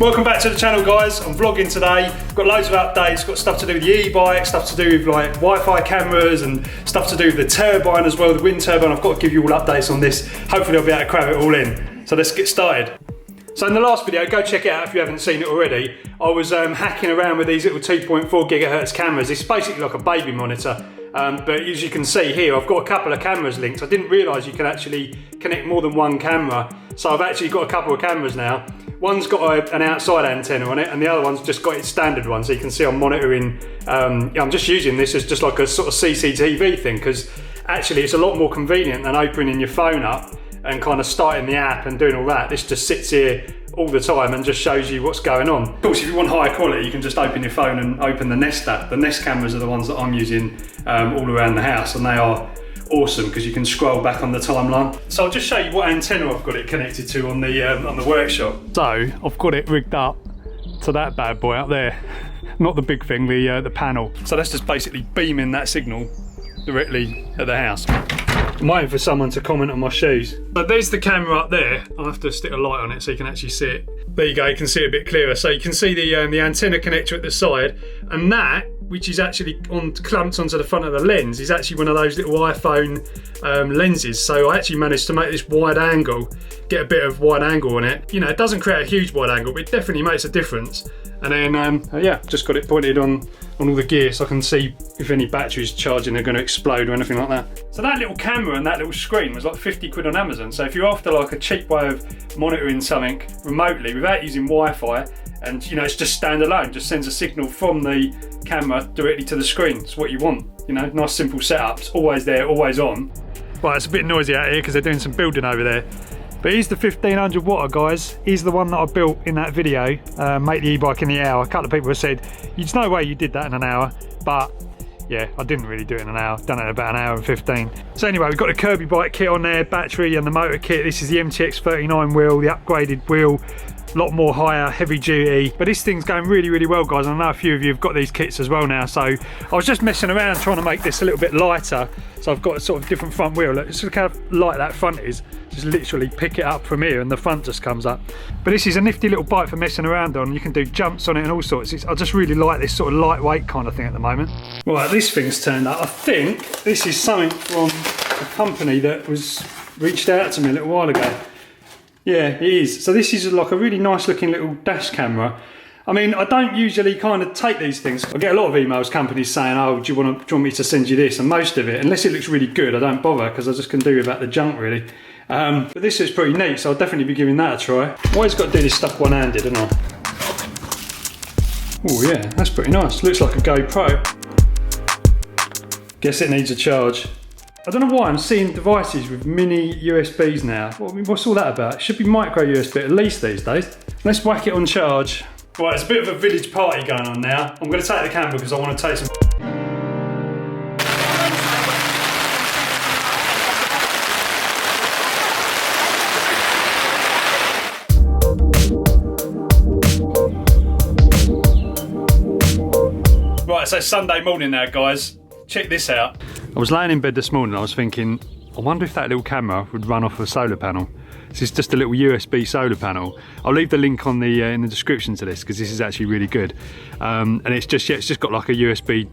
welcome back to the channel, guys. I'm vlogging today. Got loads of updates, got stuff to do with the e-bike, stuff to do with like Wi-Fi cameras and stuff to do with the turbine as well, the wind turbine. I've got to give you all updates on this. Hopefully I'll be able to cram it all in. So let's get started. So in the last video, go check it out if you haven't seen it already. I was hacking around with these little 2.4 gigahertz cameras. It's basically like a baby monitor. But as you can see here, I've got a couple of cameras linked. I didn't realise you can actually connect more than one camera. So I've actually got a couple of cameras now. One's got an outside antenna on it and the other one's just got its standard one. So you can see I'm monitoring, I'm just using this as just like a sort of CCTV thing, because actually it's a lot more convenient than opening your phone up and kind of starting the app and doing all that. This just sits here all the time and just shows you what's going on. Of course, if you want higher quality, you can just open your phone and open the Nest app. The Nest cameras are the ones that I'm using all around the house, and they are awesome because you can scroll back on the timeline. So I'll just show you what antenna I've got it connected to on the workshop. So I've got it rigged up to that bad boy up there, not the big thing, the panel. So that's just basically beaming that signal directly at the house. I'm waiting for someone to comment on my shoes. But there's the camera up there. I'll have to stick a light on it so you can actually see it. There you go, you can see it a bit clearer. So you can see the antenna connector at the side, and that, which is actually clamped onto the front of the lens, is actually one of those little iPhone lenses. So I actually managed to make this wide angle, get a bit of wide angle on it. You know, it doesn't create a huge wide angle, but it definitely makes a difference. And then, yeah, just got it pointed on all the gear so I can see if any batteries charging are going to explode or anything like that. So that little camera and that little screen was like 50 quid on Amazon. So if you're after like a cheap way of monitoring something remotely without using Wi-Fi, and you know, it's just standalone, just sends a signal from the camera directly to the screen. It's what you want, you know, nice simple setup. It's always there, always on. Right, it's a bit noisy out here because they're doing some building over there. But here's the 1500 watt, guys. Here's the one that I built in that video, make the e-bike in the hour. A couple of people have said, there's no way you did that in an hour, but yeah, I didn't really do it in an hour, done it in about an hour and 15. So anyway, we've got the Kirby bike kit on there, battery and the motor kit. This is the MTX 39 wheel, the upgraded wheel. A lot more higher, heavy duty, but this thing's going really, really well, guys. I know a few of you have got these kits as well now, so I was just messing around trying to make this a little bit lighter. So I've got a sort of different front wheel. Look, it's kind of light that front is. Just literally pick it up from here and the front just comes up. But this is a nifty little bike for messing around on. You can do jumps on it and all sorts. I just really like this sort of lightweight kind of thing at the moment. Right, this thing's turned up. I think this is something from a company that was reached out to me a little while ago. Yeah, it is. So this is like a really nice looking little dash camera. I mean, I don't usually kind of take these things. I get a lot of emails, companies saying, oh, do you want me to send you this? And most of it, unless it looks really good, I don't bother because I just can do without the junk really. But this is pretty neat, so I'll definitely be giving that a try. Always got to do this stuff one-handed, haven't I? Oh yeah, that's pretty nice. Looks like a GoPro. Guess it needs a charge. I don't know why I'm seeing devices with mini USBs now. What's all that about? It should be micro USB at least these days. Let's whack it on charge. Right, it's a bit of a village party going on now. I'm going to take the camera because I want to take some... Right, so Sunday morning now, guys. Check this out. I was laying in bed this morning, I was thinking, I wonder if that little camera would run off a solar panel. This is just a little USB solar panel. I'll leave the link on the in the description to this because this is actually really good. And it's just got like a USB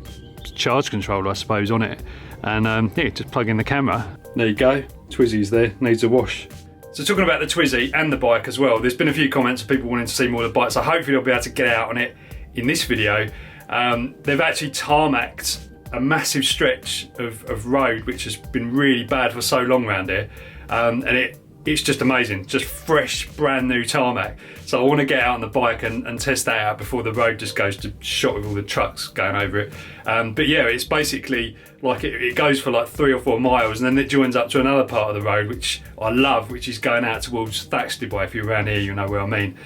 charge controller, I suppose, on it. And yeah, just plug in the camera. There you go, Twizzy's there, needs a wash. So talking about the Twizzy and the bike as well, there's been a few comments of people wanting to see more of the bike, so hopefully I'll be able to get out on it in this video. They've actually tarmacked a massive stretch of road which has been really bad for so long around here, and it's just amazing, just fresh brand new tarmac. So I want to get out on the bike and test that out before the road just goes to shot with all the trucks going over it. But yeah, it's basically like it goes for like 3 or 4 miles and then it joins up to another part of the road which I love, which is going out towards Thaxted Way. If you're around here you know where I mean.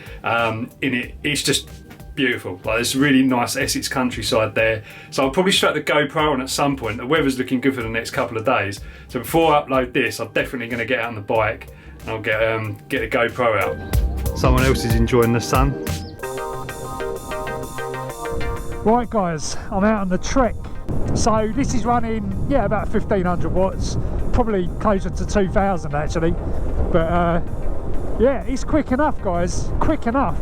It's just beautiful. Like there's really nice Essex countryside there. So I'll probably strap the GoPro on at some point. The weather's looking good for the next couple of days. So before I upload this, I'm definitely going to get out on the bike and I'll get the GoPro out. Someone else is enjoying the sun. Right guys, I'm out on the trek. So this is running, yeah, about 1500 watts, probably closer to 2000 actually. But yeah, it's quick enough guys, quick enough.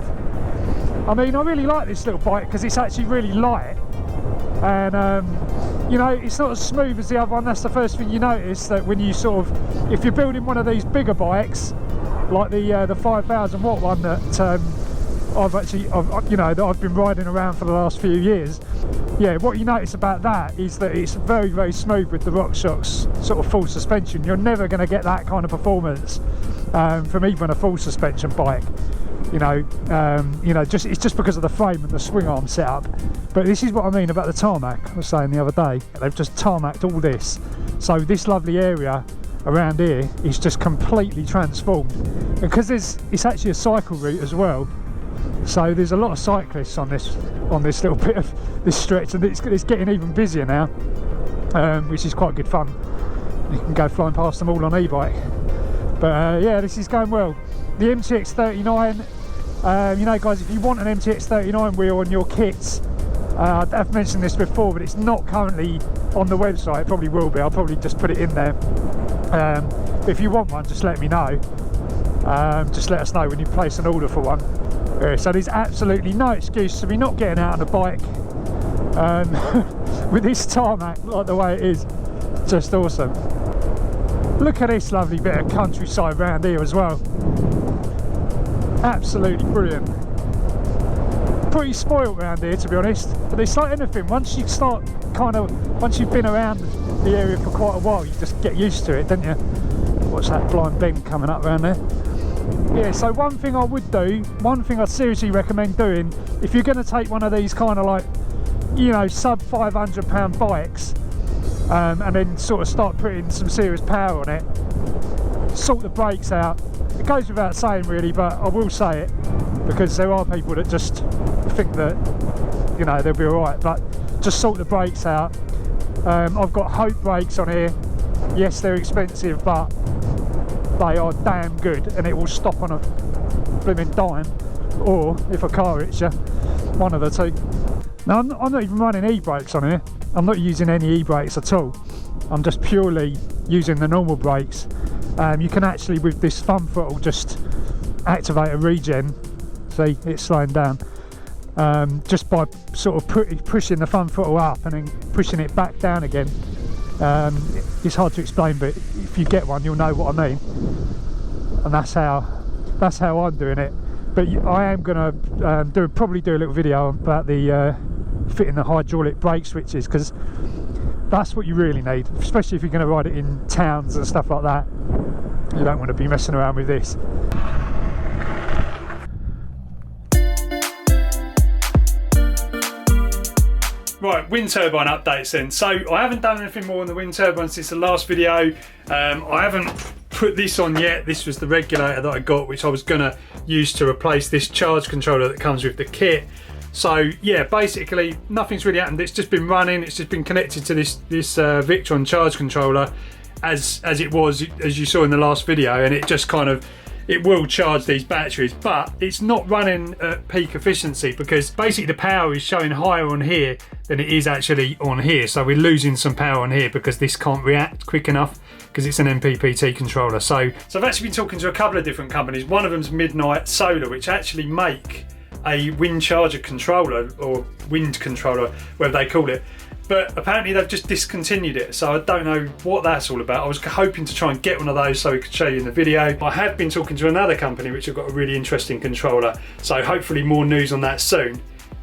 I mean, I really like this little bike because it's actually really light, and you know, it's not as smooth as the other one. That's the first thing you notice, that when you sort of, if you're building one of these bigger bikes like the 5,000 watt one that you know, that I've been riding around for the last few years, yeah, what you notice about that is that it's very, very smooth with the RockShox sort of full suspension. You're never going to get that kind of performance from even a full suspension bike. You know, it's just because of the frame and the swing arm setup. But this is what I mean about the tarmac. I was saying the other day, they've just tarmacked all this, so this lovely area around here is just completely transformed. And because it's actually a cycle route as well, so there's a lot of cyclists on this little bit of this stretch, and it's getting even busier now, which is quite good fun. You can go flying past them all on e-bike. But yeah, this is going well. The MTX 39, you know guys, if you want an MTX 39 wheel on your kits, I've mentioned this before, but it's not currently on the website. It probably will be. I'll probably just put it in there. But if you want one, just let me know. Just let us know when you place an order for one. So there's absolutely no excuse to be not getting out on a bike with this tarmac like the way it is. Just awesome. Look at this lovely bit of countryside around here as well. Absolutely brilliant. Pretty spoilt around here, to be honest, but it's like anything, once you've been around the area for quite a while, you just get used to it, don't you? Watch that blind bend coming up around there. Yeah, so one thing I'd seriously recommend doing, if you're going to take one of these kind of like, you know, sub £500 bikes, and then sort of start putting some serious power on it, sort the brakes out. It goes without saying really, but I will say it because there are people that just think that, you know, they'll be alright, but just sort the brakes out. I've got Hope brakes on here. Yes, they're expensive, but they are damn good, and it will stop on a blooming dime, or if a car hits you, one of the two. Now I'm not even running e-brakes on here. I'm not using any e-brakes at all. I'm just purely using the normal brakes. You can actually, with this thumb throttle, just activate a regen. See, it's slowing down. Just by sort of pushing the thumb throttle up and then pushing it back down again. It's hard to explain, but if you get one, you'll know what I mean. And that's how I'm doing it. But I am going to probably do a little video about the fitting the hydraulic brake switches, because that's what you really need, especially if you're going to ride it in towns and stuff like that. You don't want to be messing around with this. Right, wind turbine updates then. So I haven't done anything more on the wind turbine since the last video. I haven't put this on yet. This was the regulator that I got, which I was going to use to replace this charge controller that comes with the kit. So yeah, basically nothing's really happened. It's just been running. It's just been connected to this Victron charge controller as it was, as you saw in the last video, and it just kind of, it will charge these batteries, but it's not running at peak efficiency because basically the power is showing higher on here than it is actually on here. So we're losing some power on here because this can't react quick enough because it's an MPPT controller. So I've actually been talking to a couple of different companies. One of them's Midnight Solar, which actually make a wind charger controller, or wind controller, whatever they call it. But apparently they've just discontinued it, so I don't know what that's all about. I was hoping to try and get one of those so we could show you in the video. I have been talking to another company which have got a really interesting controller, so hopefully more news on that soon.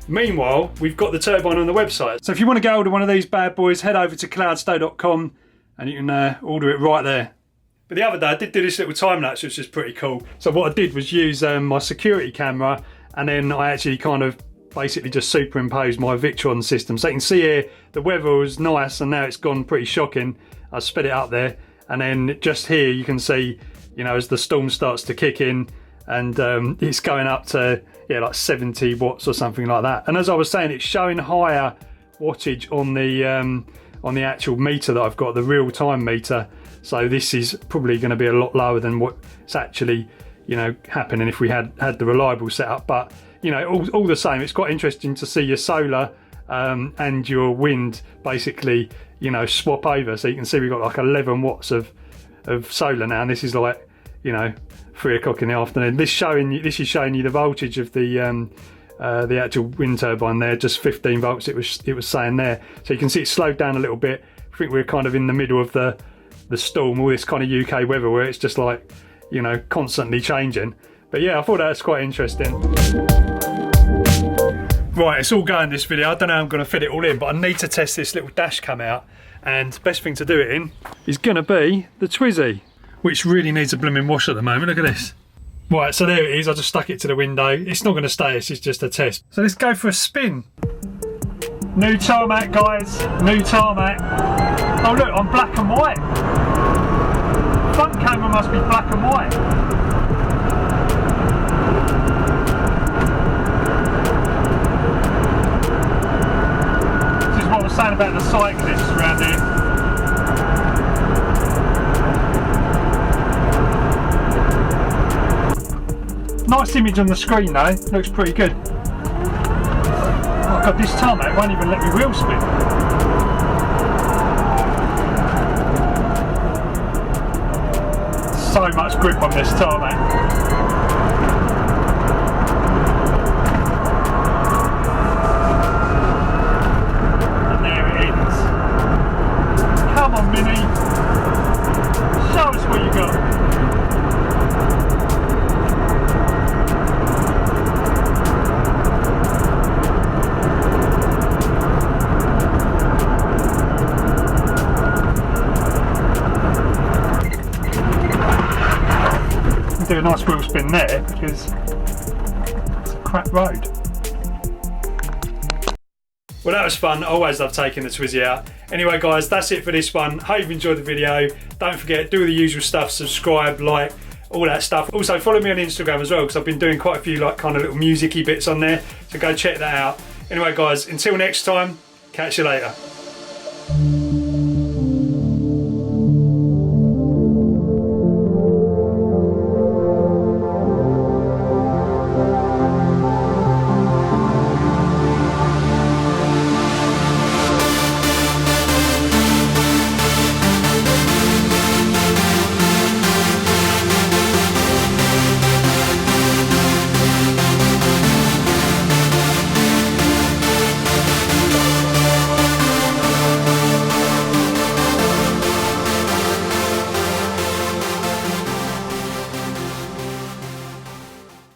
Meanwhile, we've got the turbine on the website. So if you want to get hold of one of these bad boys, head over to cloudstow.com and you can order it right there. But the other day I did do this little time lapse, which was pretty cool. So what I did was use my security camera, and then I actually kind of basically just superimposed my Victron system. So you can see here the weather was nice and now it's gone pretty shocking. I sped it up there, and then just here you can see, you know, as the storm starts to kick in, and it's going up to, yeah, like 70 watts or something like that. And as I was saying, it's showing higher wattage on the actual meter that I've got, the real-time meter. So this is probably going to be a lot lower than what's actually, you know, happening if we had the reliable setup. But you know, all the same, it's quite interesting to see your solar and your wind basically, you know, swap over. So you can see we've got like 11 watts of solar now, and this is like, you know, 3 o'clock in the afternoon. This is showing you the voltage of the the actual wind turbine there, just 15 volts it was saying there. So you can see it slowed down a little bit. I think we're kind of in the middle of the storm, all this kind of UK weather where it's just like, you know, constantly changing. But yeah, I thought that was quite interesting. Right, it's all going this video. I don't know how I'm going to fit it all in, but I need to test this little dash cam out. And the best thing to do it in is going to be the Twizy, which really needs a blooming wash at the moment. Look at this. Right, so there it is. I just stuck it to the window. It's not going to stay, this is just a test. So let's go for a spin. New tarmac, guys. New tarmac. Oh look, I'm black and white. Front camera must be black and white. What I was saying about the cyclists around here. Nice image on the screen though, looks pretty good. Oh god, this tarmac won't even let me wheel spin. So much grip on this tarmac. Come on, Mini. Show us what you got. Do a nice wheel spin there because it's a crap road. Well, that was fun. I always love taking the Twizy out. Anyway guys, that's it for this one. Hope you've enjoyed the video. Don't forget, do the usual stuff, subscribe, like, all that stuff. Also follow me on Instagram as well, because I've been doing quite a few like kind of little music-y bits on there, so go check that out. Anyway guys, until next time, catch you later.